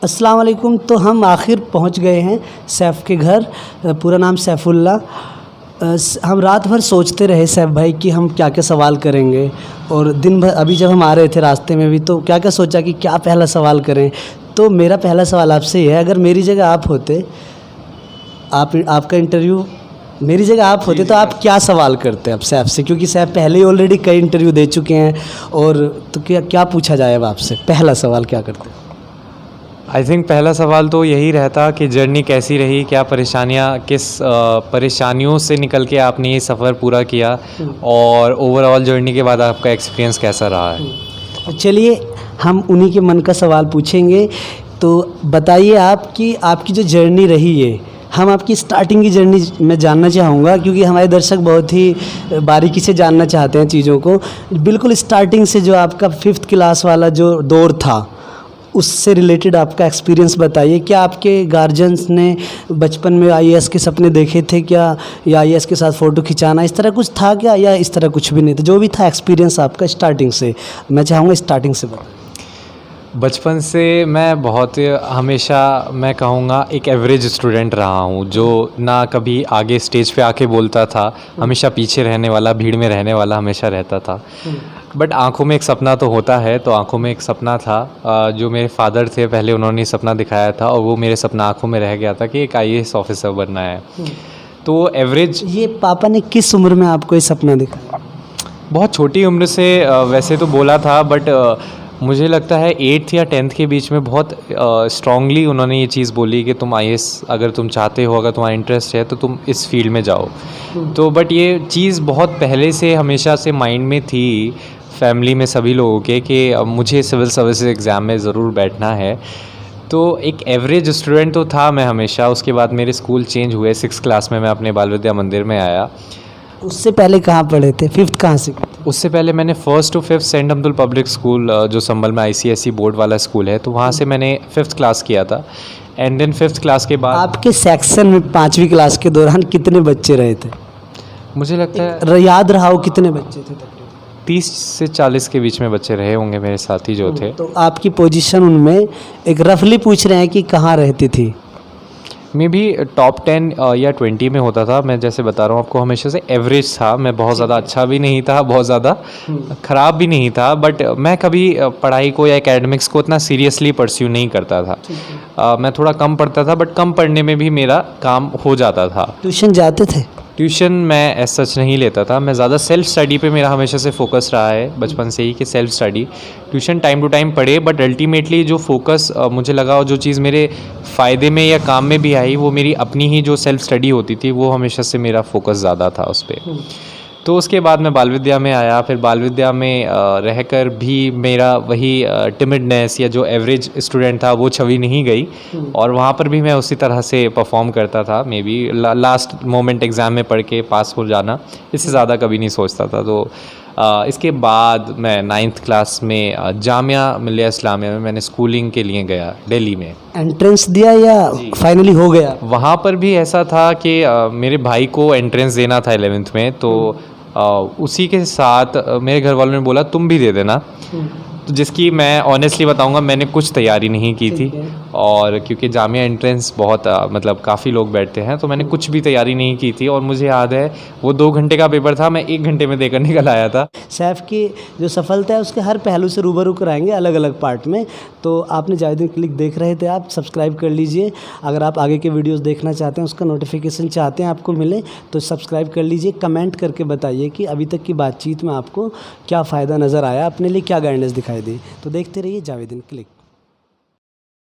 अस्सलाम वालेकुम। तो हम आखिर पहुंच गए हैं सैफ़ के घर। पूरा नाम सैफ़ुल्ला। हम रात भर सोचते रहे सैफ़ भाई कि हम क्या क्या सवाल करेंगे, और दिन भर अभी जब हम आ रहे थे रास्ते में भी तो क्या क्या सोचा कि क्या पहला सवाल करें। तो मेरा पहला सवाल आपसे ये है, अगर मेरी जगह आप होते, आपका इंटरव्यू मेरी जगह आप होते तो आप क्या सवाल करते अब सैफ़ से, क्योंकि सैफ़ पहले ही ऑलरेडी कई इंटरव्यू दे चुके हैं। और तो क्या क्या पूछा जाए अब आपसे, पहला सवाल क्या करते? आई थिंक पहला सवाल तो यही रहता कि जर्नी कैसी रही, क्या परेशानियाँ, किस परेशानियों से निकल के आपने ये सफ़र पूरा किया, और ओवरऑल जर्नी के बाद आपका एक्सपीरियंस कैसा रहा है। तो चलिए हम उन्हीं के मन का सवाल पूछेंगे। तो बताइए आप कि आपकी जो जर्नी रही है, हम आपकी स्टार्टिंग की जर्नी मैं जानना चाहूँगा, क्योंकि हमारे दर्शक बहुत ही बारीकी से जानना चाहते हैं चीज़ों को। बिल्कुल स्टार्टिंग से जो आपका 5th क्लास वाला जो दौर था, उससे रिलेटेड आपका एक्सपीरियंस बताइए। क्या आपके गार्जियंस ने बचपन में आईएएस के सपने देखे थे क्या, या आईएएस के साथ फ़ोटो खिंचाना इस तरह कुछ था क्या, या इस तरह कुछ भी नहीं था? जो भी था एक्सपीरियंस आपका स्टार्टिंग से, मैं चाहूँगा स्टार्टिंग से बताइए। बचपन से मैं बहुत हमेशा मैं कहूँगा एक एवरेज स्टूडेंट रहा हूँ, जो ना कभी आगे स्टेज पे आके बोलता था, हमेशा पीछे रहने वाला, भीड़ में रहने वाला हमेशा रहता था। बट आँखों में एक सपना तो होता है, तो आँखों में एक सपना था। जो मेरे फादर थे पहले उन्होंने सपना दिखाया था, और वो मेरे सपना आँखों में रह गया था कि एक आईएएस ऑफिसर बनना है। तो एवरेज। ये पापा ने किस उम्र में आपको ये सपना दिखाया? बहुत छोटी उम्र से वैसे तो बोला था, बट मुझे लगता है 8th या 10th के बीच में बहुत स्ट्रांगली उन्होंने ये चीज़ बोली कि तुम आईएएस अगर तुम चाहते हो, अगर तुम्हारा इंटरेस्ट है तो तुम इस फील्ड में जाओ। तो बट ये चीज़ बहुत पहले से हमेशा से माइंड में थी, फैमिली में सभी लोगों के, कि मुझे सिविल सर्विसेज एग्ज़ाम में ज़रूर बैठना है। तो एक एवरेज स्टूडेंट तो था मैं हमेशा। उसके बाद मेरे स्कूल चेंज हुए, 6th क्लास में मैं अपने बाल विद्या मंदिर में आया। उससे पहले कहाँ पढ़े थे? 5th कहाँ से? उससे पहले मैंने 1st to 5th saint Abdul public school, जो संभल में आईसीएसई बोर्ड वाला स्कूल है, तो वहाँ से मैंने 5th क्लास किया था। एंड देन 5th क्लास के बाद आपके सेक्शन में 5वीं क्लास के दौरान कितने बच्चे रहे थे? मुझे लगता है याद रहा हो कितने बच्चे थे तकरीबन? 30 से 40 के बीच में बच्चे रहे होंगे मेरे साथी जो थे। तो आपकी पोजीशन उनमें, एक रफली पूछ रहे हैं कि कहाँ रहती थी? मे बी टॉप 10 या 20 में होता था। मैं जैसे बता रहा हूँ आपको, हमेशा से एवरेज था। मैं बहुत ज़्यादा अच्छा भी नहीं था, बहुत ज़्यादा ख़राब भी नहीं था, बट मैं कभी पढ़ाई को या एकेडमिक्स को इतना सीरियसली परस्यू नहीं करता था। मैं थोड़ा कम पढ़ता था, बट कम पढ़ने में भी मेरा काम हो जाता था। ट्यूशन जाते थे? ट्यूशन मैं एज सच नहीं लेता था। मैं ज़्यादा सेल्फ स्टडी पे मेरा हमेशा से फोकस रहा है बचपन से ही, कि self study. Tuition time to time पढ़े, बट अल्टीमेटली जो फोकस मुझे लगा और जो चीज़ मेरे फ़ायदे में या काम में भी आई, वो मेरी अपनी ही जो सेल्फ स्टडी होती थी, वो हमेशा से मेरा फोकस ज़्यादा था उस पर। तो उसके बाद मैं बाल विद्या में आया। फिर बाल विद्या में रहकर भी मेरा वही टिमिडनेस या जो एवरेज स्टूडेंट था वो छवि नहीं गई, और वहाँ पर भी मैं उसी तरह से परफॉर्म करता था। May be last moment exam में पढ़ के पास हो जाना, इससे ज़्यादा कभी नहीं सोचता था। तो इसके बाद मैं 9th क्लास में जामिया मिलिया इस्लामिया में मैंने स्कूलिंग के लिए गया, दिल्ली में। एंट्रेंस दिया या फाइनली हो गया? वहाँ पर भी ऐसा था कि मेरे भाई को एंट्रेंस देना था 11th में, तो उसी के साथ मेरे घर वालों ने बोला तुम भी दे देना। तो जिसकी मैं ऑनेस्टली बताऊंगा, मैंने कुछ तैयारी नहीं की थी, और क्योंकि जामिया एंट्रेंस बहुत मतलब काफ़ी लोग बैठते हैं, तो मैंने कुछ भी तैयारी नहीं की थी। और मुझे याद है वो 2 घंटे का पेपर था, मैं 1 घंटे में देकर निकल आया था। सैफ़ की जो सफलता है उसके हर पहलू से रूबरू कराएंगे अलग अलग पार्ट में। तो आपने जावेदीन क्लिक देख रहे थे, आप सब्सक्राइब कर लीजिए। अगर आप आगे के वीडियोस देखना चाहते हैं, उसका नोटिफिकेशन चाहते हैं आपको मिले, तो सब्सक्राइब कर लीजिए। कमेंट करके बताइए कि अभी तक की बातचीत में आपको क्या फ़ायदा नज़र आया, अपने लिए क्या गाइडेंस दिखाई दी। तो देखते रहिए जावेदीन क्लिक।